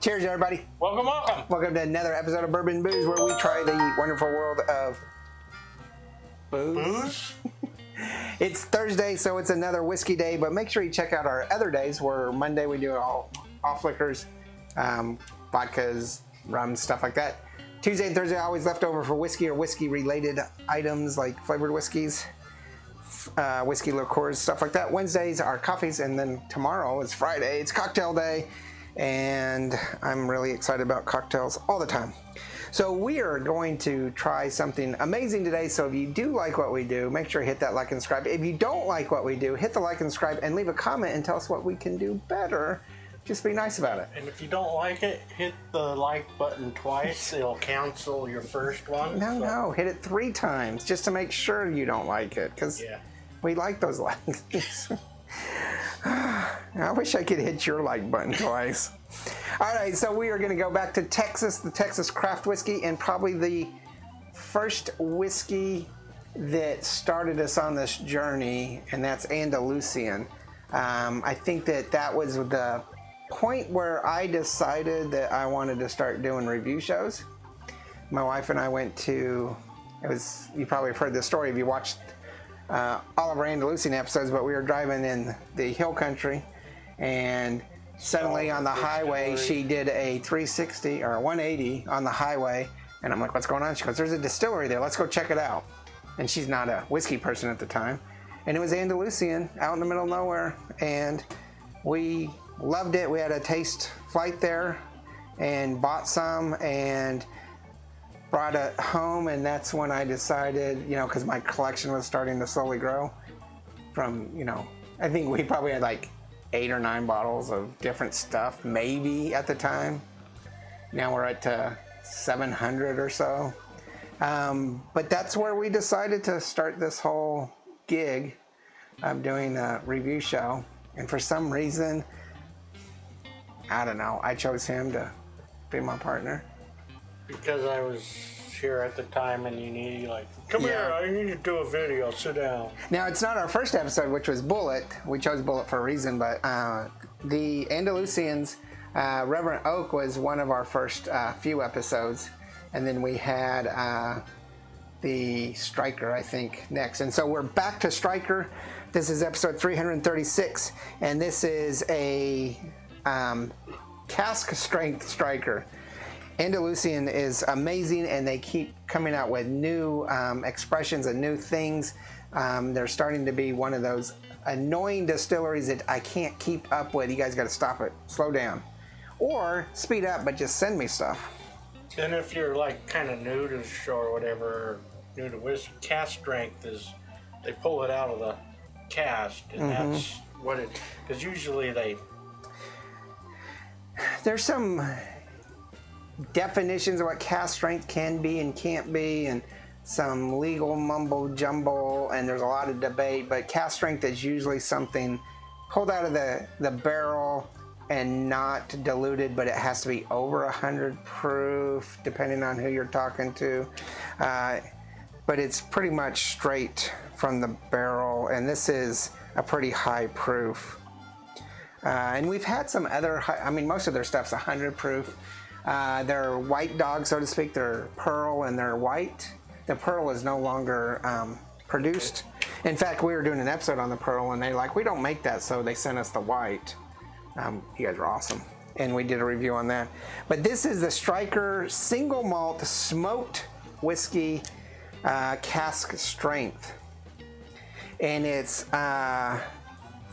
Cheers, everybody. Welcome, welcome. Welcome to another episode of Bourbon and Booze, where we try the wonderful world of booze. It's Thursday, so it's another whiskey day, but make sure you check out our other days, where Monday we do all liquors, vodkas, rum, stuff like that. Tuesday and Thursday always left over for whiskey or whiskey-related items like flavored whiskeys, whiskey liqueurs, stuff like that. Wednesdays are coffees, and then tomorrow is Friday. It's cocktail day, and I'm really excited about cocktails all the time. So we are going to try something amazing today. So if you do like what we do, make sure you hit that like and subscribe. If you don't like what we do, hit the like and subscribe and leave a comment and tell us what we can do better. Just be nice about it. And if you don't like it, hit the like button twice. It'll cancel your first one. No, hit it 3 times just to make sure you don't like it, because we like those likes. I wish I could hit your like button twice. All right, so we are going to go back to Texas, the Texas craft whiskey, and probably the first whiskey that started us on this journey, and that's Andalusian. I think that was the point where I decided that I wanted to start doing review shows. My wife and I went to, you probably have heard this story if you watched all of our Andalusian episodes, but we were driving in the hill country, and suddenly on the highway she did a 360 or 180 on the highway, and I'm like, what's going on? She goes, there's a distillery there, let's go check it out. And she's not a whiskey person at the time, and it was Andalusian out in the middle of nowhere, and we loved it. We had a taste flight there and bought some and brought it home, and that's when I decided, because my collection was starting to slowly grow from, I think we probably had like 8 or 9 bottles of different stuff, maybe at the time. Now we're at 700 or so. But that's where we decided to start this whole gig of doing a review show. And for some reason, I don't know, I chose him to be my partner. Because I was here at the time and you need, come here, I need to do a video, sit down. Now, it's not our first episode, which was Bullet. We chose Bullet for a reason, but the Andalusians, Reverend Oak was one of our first few episodes. And then we had the Stryker, I think, next. And so we're back to Stryker. This is episode 336, and this is a cask strength Stryker. Andalusian is amazing, and they keep coming out with new expressions and new things. They're starting to be one of those annoying distilleries that I can't keep up with. You guys got to stop it, slow down, or speed up, but just send me stuff. And if you're kind of new to the show or whatever, new to whiskey, cask strength is they pull it out of the cask, and that's what it. Because usually there's some definitions of what cask strength can be and can't be, and some legal mumbo jumbo, and there's a lot of debate, but cask strength is usually something pulled out of the barrel and not diluted, but it has to be over 100 proof depending on who you're talking to, but it's pretty much straight from the barrel, and this is a pretty high proof. And we've had some other, most of their stuff's 100 proof. They're white dogs, so to speak. They're pearl and they're white. The pearl is no longer produced. In fact, we were doing an episode on the pearl, and they're like, we don't make that, so they sent us the white. You guys are awesome. And we did a review on that. But this is the Stryker single malt smoked whiskey cask strength. And it's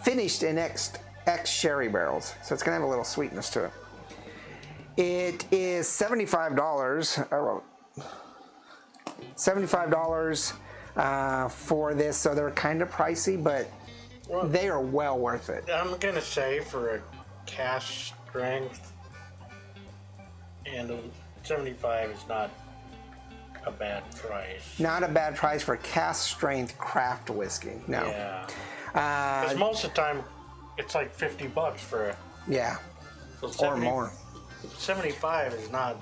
finished in X sherry barrels, so it's gonna have a little sweetness to it. It is $75. $75 for this, so they're kind of pricey, but they are well worth it. I'm gonna say for a cask strength, and 75 is not a bad price. Not a bad price for cask strength craft whiskey. No. Yeah. Because most of the time, it's like $50 for a. Yeah. So or more. 75 is not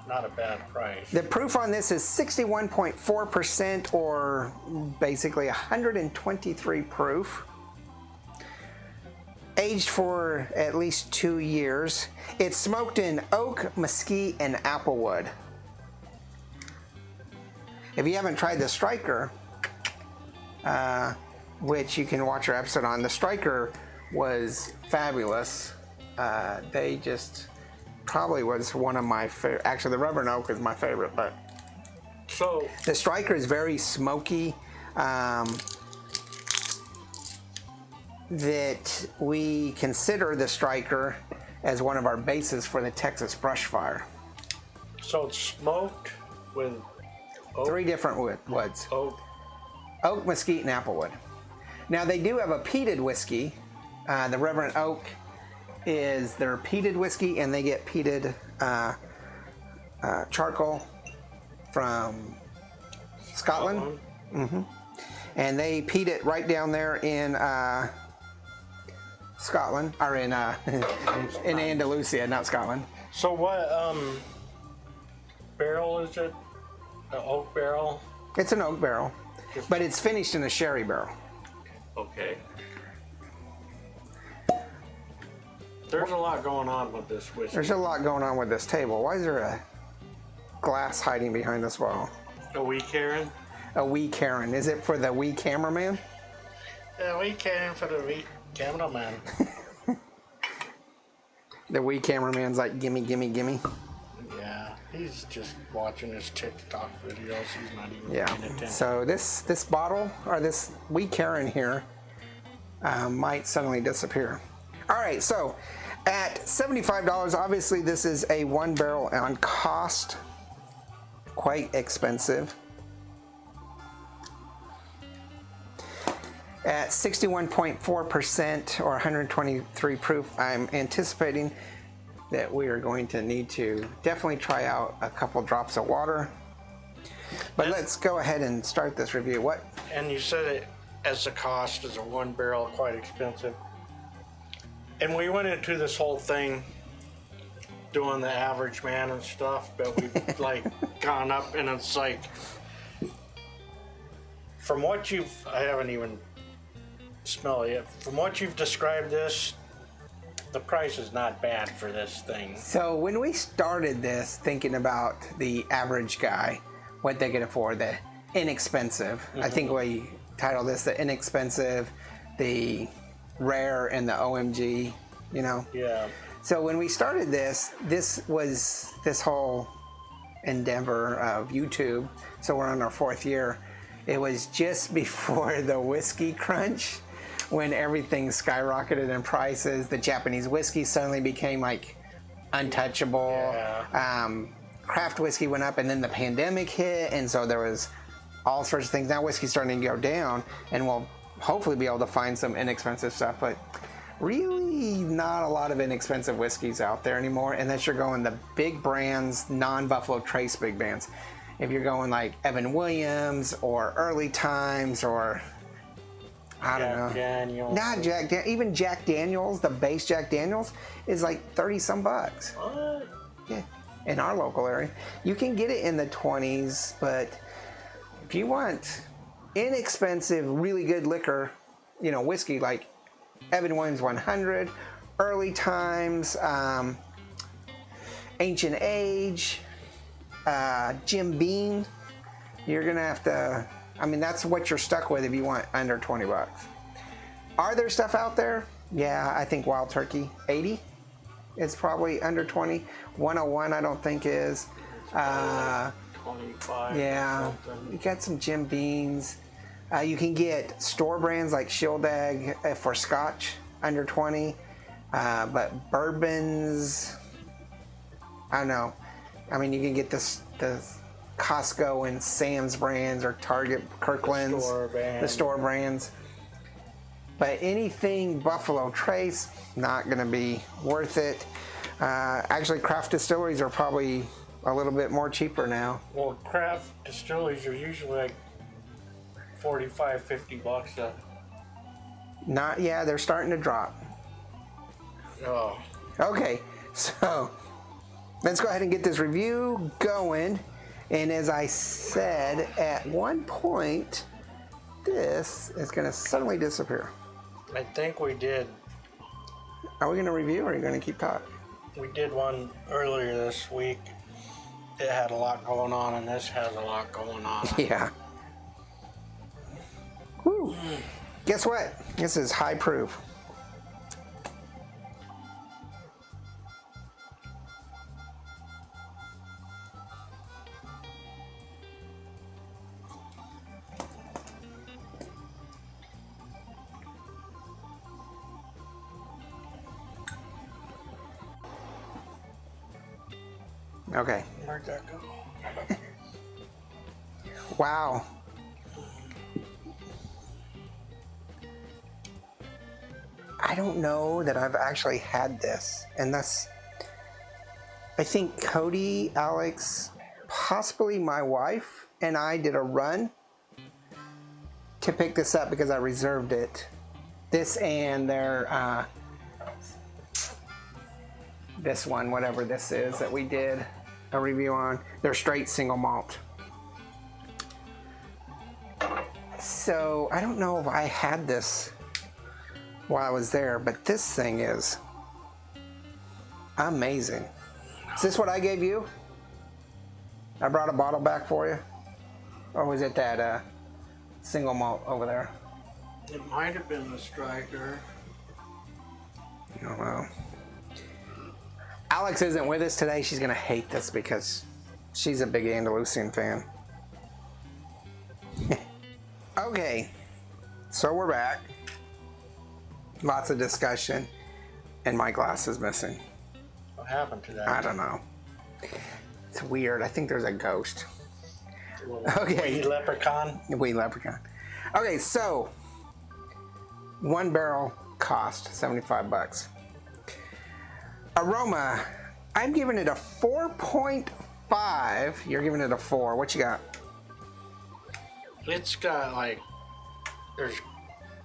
a bad price. The proof on this is 61.4%, or basically 123 proof. aged for at least 2 years. It's smoked in oak, mesquite, and applewood. If you haven't tried the Stryker, which you can watch our episode on, the Stryker was fabulous. They just probably was one of my favorite. Actually, the rubber and oak is my favorite, but So the Stryker is very smoky. That we consider the Stryker as one of our bases for the Texas brush fire. So it's smoked with oak, 3 different woods. oak. Oak, mesquite, and applewood. Now they do have a peated whiskey. The Reverend Oak is their peated whiskey, and they get peated charcoal from Scotland. And they peat it right down there in Scotland, or in Andalusia, not Scotland. So what barrel is it? An oak barrel? It's an oak barrel, but it's finished in a sherry barrel. Okay. There's a lot going on with this whiskey. There's a lot going on with this table. Why is there a glass hiding behind this wall? A wee Karen? A wee Karen. Is it for the wee cameraman? A wee Karen for the wee cameraman. The wee cameraman's like, gimme, gimme, gimme. Yeah, he's just watching his TikTok videos. He's not even Yeah. paying attention. So this bottle, or this wee Karen here, might suddenly disappear. All right, so at $75, obviously this is a 1 barrel on cost. Quite expensive. At 61.4% or 123 proof, I'm anticipating that we are going to need to definitely try out a couple drops of water. But let's go ahead and start this review. What? And you said it as the cost is a 1 barrel, quite expensive. And we went into this whole thing doing the average man and stuff, but we've like gone up, and it's like, from what I haven't even smelled it yet. From what you've described this, the price is not bad for this thing. So when we started this, thinking about the average guy, what they can afford, the inexpensive. I think we titled this the inexpensive, the rare, and the OMG, you know? Yeah. So when we started this was this whole endeavor of YouTube. So we're on our 4th year. It was just before the whiskey crunch, when everything skyrocketed in prices. The Japanese whiskey suddenly became like untouchable. Yeah. Craft whiskey went up, and then the pandemic hit, and so there was all sorts of things. Now whiskey's starting to go down, and we'll hopefully be able to find some inexpensive stuff, but really not a lot of inexpensive whiskeys out there anymore, unless you're going the big brands, non-Buffalo Trace big brands. If you're going like Evan Williams or Early Times, or I don't know. Daniels. Not even Jack Daniels, the base Jack Daniels is like 30 some bucks. What? Yeah, in our local area. You can get it in the 20s, but if you want inexpensive, really good liquor, you know, whiskey like Evan Williams 100, Early Times, Ancient Age, Jim Beam, you're gonna have to, I mean, that's what you're stuck with if you want under 20 bucks. Are there stuff out there? Yeah, I think Wild Turkey 80 is probably under 20. 101 I don't think is. 25. Yeah, or something. you got some Jim Beams. You can get store brands like Shieldegg for Scotch under 20, but bourbons, I don't know. I mean, you can get the Costco and Sam's brands, or Target, Kirkland's, the store brands. But anything Buffalo Trace, not going to be worth it. Actually, craft distilleries are probably a little bit more cheaper now. Well, craft distilleries are usually like 45, 50 bucks. Yeah, they're starting to drop. Oh. Okay, so let's go ahead and get this review going. And as I said, at one point, this is going to suddenly disappear. I think we did Are we going to review or are you going to keep talking? We did one earlier this week. It had a lot going on, and this has a lot going on. Yeah. Woo. Guess what? This is high proof. Okay. Where'd that go? Wow. I don't know that I've actually had this. And that's, I think Cody, Alex, possibly my wife, and I did a run to pick this up because I reserved it. This and their, this one, whatever this is that we did a review on, their straight single malt. So I don't know if I had this while I was there, but this thing is amazing. Is this what I gave you? I brought a bottle back for you? Or was it that single malt over there? It might have been the Stryker. I don't know. Alex isn't with us today. She's gonna hate this because she's a big Andalusian fan. Okay, so we're back. Lots of discussion, and my glass is missing. What happened to that? I don't know. It's weird. I think there's a ghost. Okay. Wee leprechaun. Wee leprechaun. Okay, so 1 barrel cost $75. Aroma, I'm giving it a 4.5. You're giving it a 4. What you got? It's got like, there's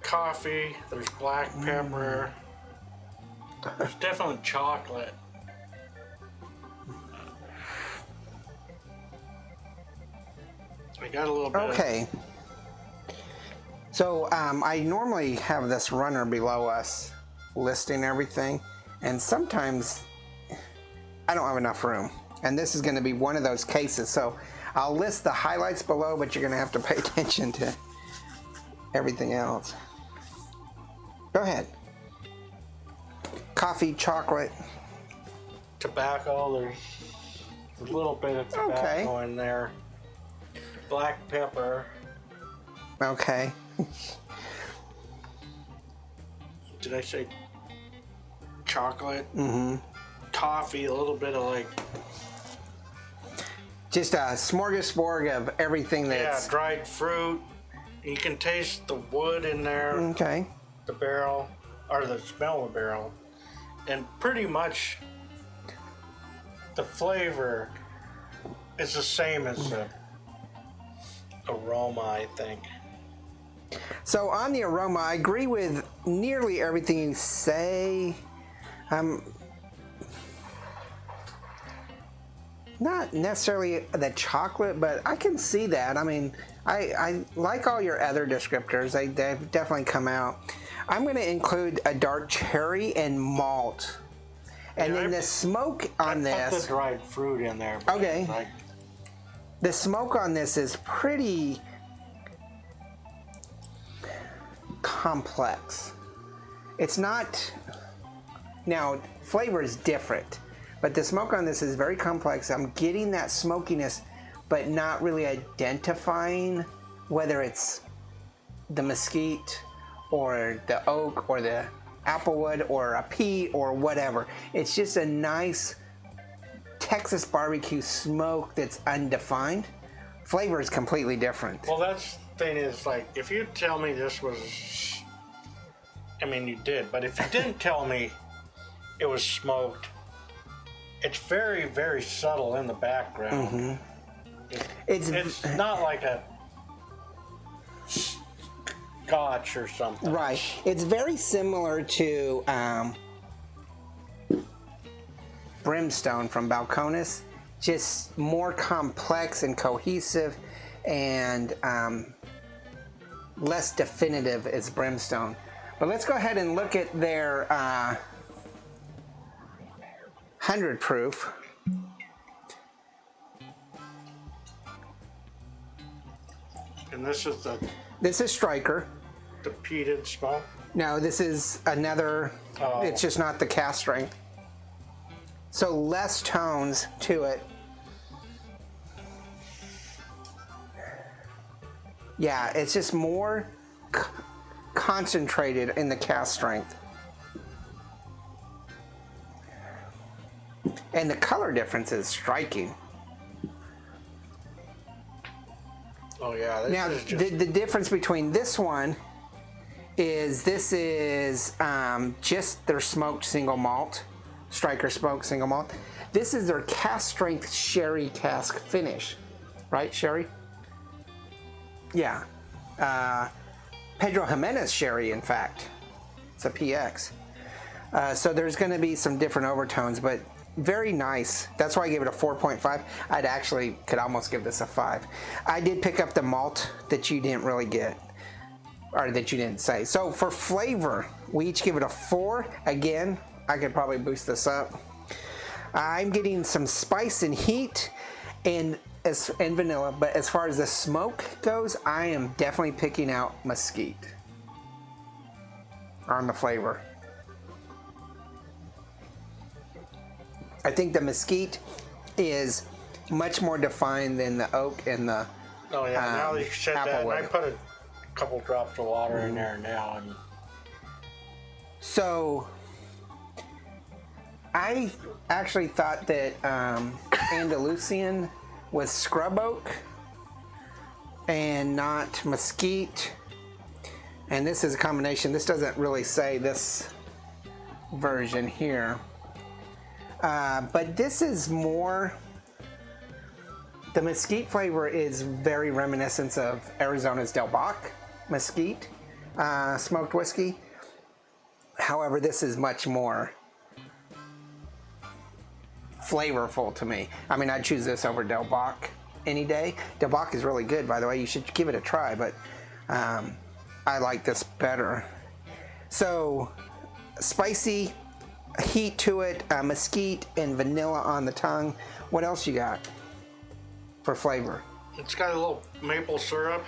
coffee, there's black pepper, there's definitely chocolate. I got a little bit. Okay. So I normally have this runner below us listing everything, and sometimes I don't have enough room. And this is going to be one of those cases. So I'll list the highlights below, but you're going to have to pay attention to everything else. Go ahead. Coffee, chocolate. Tobacco, there's a little bit of tobacco in there. Black pepper. Okay. Did I say chocolate? Mm-hmm. Toffee, a little bit of like... Just a smorgasbord of everything that's... Yeah, dried fruit. You can taste the wood in there. Okay. The barrel, or the smell of the barrel. And pretty much the flavor is the same as the aroma, I think. So on the aroma, I agree with nearly everything you say. Not necessarily the chocolate, but I can see that. I mean, I like all your other descriptors. They've definitely come out. I'm going to include a dark cherry and malt. And then the smoke on this... I put the dried fruit in there. Okay. Like, the smoke on this is pretty complex. It's not... Now, flavor is different. But the smoke on this is very complex. I'm getting that smokiness, but not really identifying whether it's the mesquite or the oak or the applewood or a peat or whatever. It's just a nice Texas barbecue smoke that's undefined. Flavor is completely different. well, that's the thing is, like, if you tell me this was... I mean, you did, but if you didn't tell me it was smoked, it's very, very subtle in the background. Mm-hmm. It's not like a scotch or something. Right. It's very similar to Brimstone from Balcones, just more complex and cohesive and less definitive as Brimstone. But let's go ahead and look at their 100 proof. And this is This is Stryker. the peated smoke. No, this is another. Oh. It's just not the cask strength. So less tones to it. Yeah, it's just more concentrated in the cask strength. And the color difference is striking. Oh yeah. This Now, is just, the difference between this one is this is just their smoked single malt, Stryker smoked single malt. This is their cask strength sherry cask finish, right, sherry? Yeah. Pedro Jimenez sherry, in fact. It's a PX. So there's going to be some different overtones, but very nice. That's why I gave it a 4.5. I'd actually could almost give this a 5. I did pick up the malt that you didn't really get, or that you didn't say. So for flavor, we each give it a 4. Again, I could probably boost this up. I'm getting some spice and heat and vanilla, but as far as the smoke goes, I am definitely picking out mesquite on the flavor. I think the mesquite is much more defined than the oak and the oh yeah. Now that you said that, and I applewood. put a couple drops of water in there now, and So I actually thought that Andalusian was scrub oak and not mesquite. And this is a combination. This doesn't really say this version here. But this is more, the mesquite flavor is very reminiscent of Arizona's Del Bach mesquite smoked whiskey. However, this is much more flavorful to me. I mean, I'd choose this over Del Bach any day. Del Bach is really good, by the way. You should give it a try, but I like this better. So, spicy, heat to it, mesquite and vanilla on the tongue. What else you got for flavor? it's got a little maple syrup,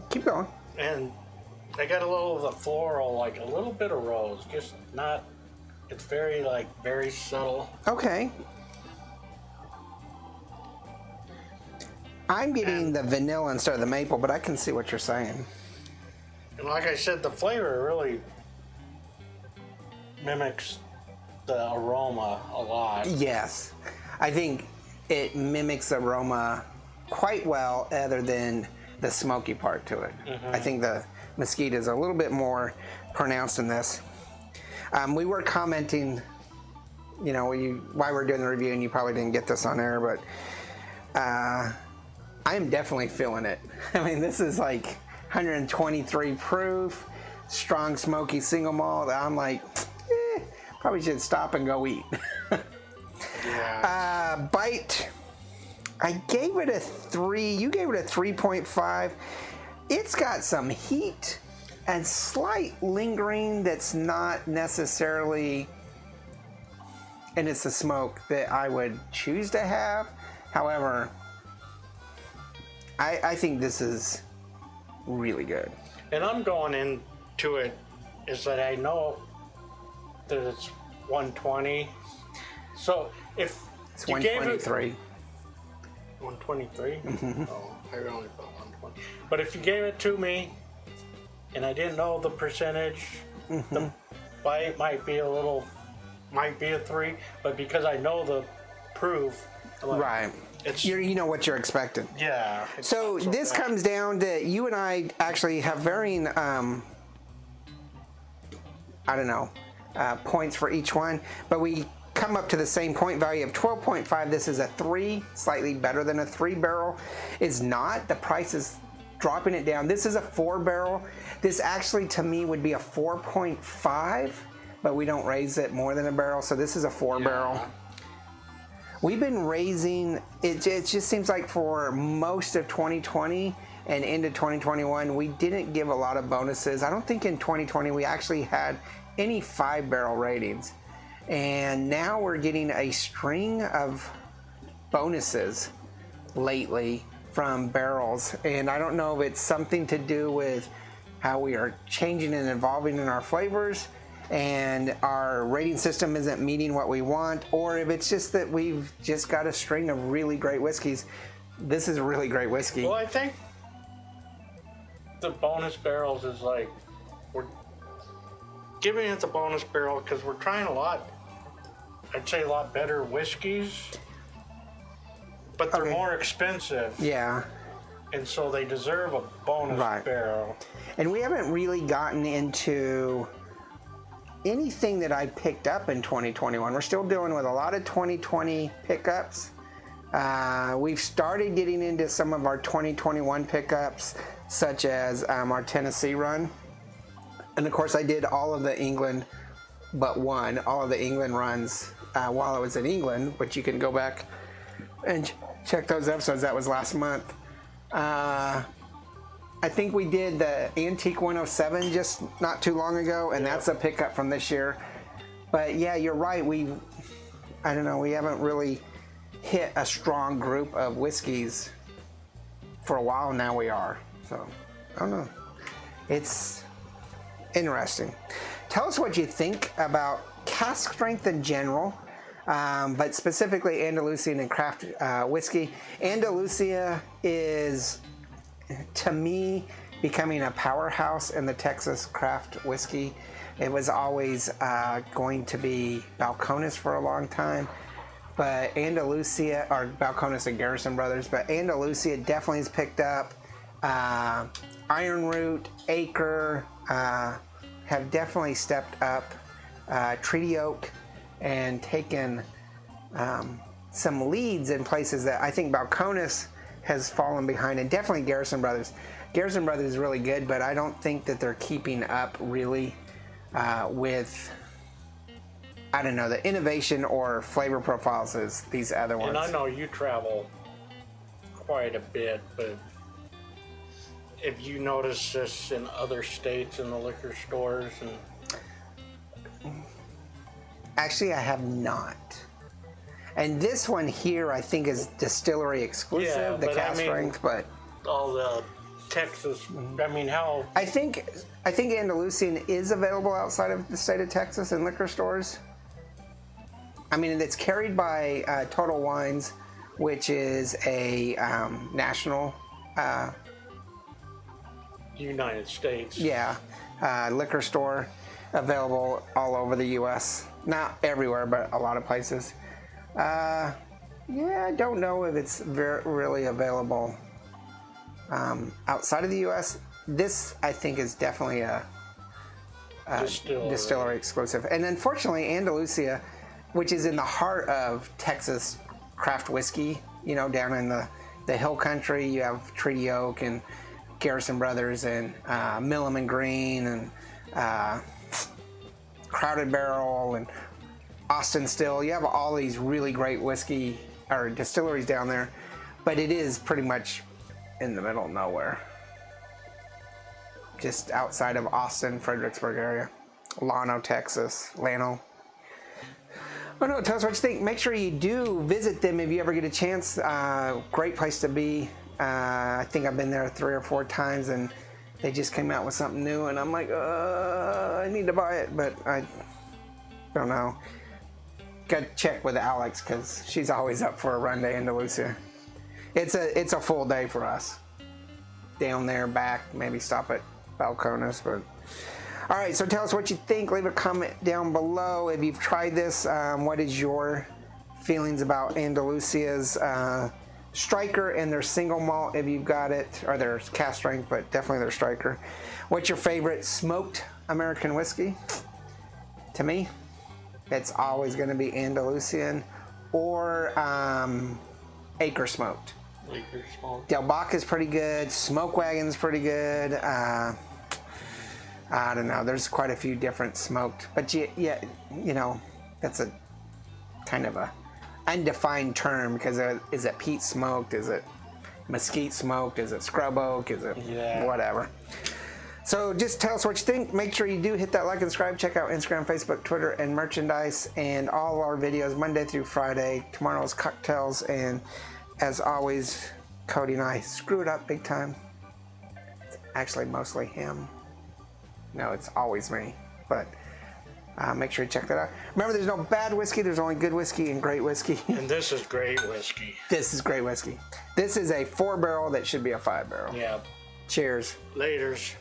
Keep going. and I got a little of the floral, like a little bit of rose, just not. It's very very subtle. Okay. I'm getting the vanilla instead of the maple, but I can see what you're saying. And like I said, the flavor really mimics the aroma a lot. Yes. I think it mimics the aroma quite well, other than the smoky part to it. I think the mesquite is a little bit more pronounced in this. We were commenting, you know, while we were doing the review, and you probably didn't get this on air, but I am definitely feeling it. I mean, this is like 123 proof, strong smoky single malt. I'm like, probably should stop and go eat. Yeah. Bite, I gave it a 3. You gave it a 3.5. It's got some heat and slight lingering that's not necessarily, and it's the smoke that I would choose to have. However, I think this is really good. And I'm going into it is that I know that it's 120. So if It's you gave it 123. 123? Oh, I only put 120. But if you gave it to me and I didn't know the percentage, the bite might be a 3, but because I know the proof, I'm like, Right. You know what you're expecting. yeah. it's So not this bad. comes down to, you and I actually have varying, points for each one, but we come up to the same point value of 12.5. This is a 3, slightly better than a 3 barrel. It's not. The price is dropping it down. This is a 4 barrel. This actually, to me, would be a 4.5, but we don't raise it more than a barrel, so this is a 4 barrel. We've been raising, it just seems like for most of 2020 and into 2021, we didn't give a lot of bonuses. I don't think in 2020 we actually had any 5 barrel ratings. And now we're getting a string of bonuses lately from barrels. And I don't know if it's something to do with how we are changing and evolving in our flavors and our rating system isn't meeting what we want, or if it's just that we've just got a string of really great whiskeys. This is a really great whiskey. Well, I think the bonus barrels is like, we're giving it the bonus barrel because we're trying a lot, I'd say a lot better whiskeys, but they're more expensive. Yeah. And so they deserve a bonus barrel. And we haven't really gotten into anything that I picked up in 2021. We're still dealing with a lot of 2020 pickups. We've started getting into some of our 2021 pickups, such as our Tennessee run. And of course, I did all of the England but one, all of the England runs while I was in England, which you can go back and check those episodes. That was last month. I think we did the Antique 107 just not too long ago, and that's a pickup from this year. But yeah, you're right. I don't know, we haven't really hit a strong group of whiskeys for a while. Now we are. So, I don't know. It's interesting. Tell us what you think about cask strength in general, but specifically Andalusian and craft whiskey. Andalusia is, to me, becoming a powerhouse in the Texas craft whiskey. It was always going to be Balcones for a long time, but Andalusia, or Balcones and Garrison Brothers, but Andalusia definitely has picked up. Iron Root, Acre have definitely stepped up. Treaty Oak, and taken some leads in places that I think Balcones has fallen behind, and definitely Garrison Brothers. Garrison Brothers is really good, but I don't think that they're keeping up really with, I don't know, the innovation or flavor profiles as these other ones. And I know you travel quite a bit, but if you notice this in other states in the liquor stores and... Actually, I have not. And this one here, I think, is distillery exclusive, the cask strength, but all the Texas, I mean, how... I think Andalusian is available outside of the state of Texas in liquor stores. I mean, it's carried by Total Wines, which is a national... United States. Yeah, liquor store available all over the U.S. Not everywhere, but a lot of places. Yeah, I don't know if it's really available outside of the U.S. This, I think, is definitely a distillery exclusive. And unfortunately, Andalusia, which is in the heart of Texas craft whiskey, you know, down in the hill country, you have Treaty Oak and Garrison Brothers and Millam and Green and Crowded Barrel and Austin Still. You have all these really great whiskey or distilleries down there, but it is pretty much in the middle of nowhere, just outside of Austin, Fredericksburg area, Llano, Texas, Llano. Oh no, tell us what you think. Make sure you do visit them if you ever get a chance. Great place to be. I think I've been there 3 or 4 times, and they just came out with something new, and I'm like, I need to buy it, but I don't know. Got to check with Alex because she's always up for a run to Andalusia. It's a full day for us. Down there, back, maybe stop at Balcones, but all right. So tell us what you think. Leave a comment down below if you've tried this. What is your feelings about Andalusia's Stryker and their single malt, if you've got it, or their cask strength, but definitely their Stryker. What's your favorite smoked American whiskey? To me, it's always going to be Andalusian or Acre smoked. Acre smoked. Del Baca's pretty good. Smoke Wagon's pretty good. I don't know. There's quite a few different smoked, but yeah, you know, that's a kind of a undefined term because is it peat smoked? Is it mesquite smoked? Is it scrub oak? Is it whatever? So just tell us what you think. Make sure you do hit that like and subscribe. Check out Instagram, Facebook, Twitter, and merchandise, and all our videos Monday through Friday. Tomorrow's cocktails, and as always, Cody and I screw it up big time. It's actually mostly him. No, it's always me, but make sure you check that out. Remember, there's no bad whiskey. There's only good whiskey and great whiskey. And this is great whiskey. This is great whiskey. This is a 4-barrel that should be a 5-barrel. Yeah. Cheers. Laters.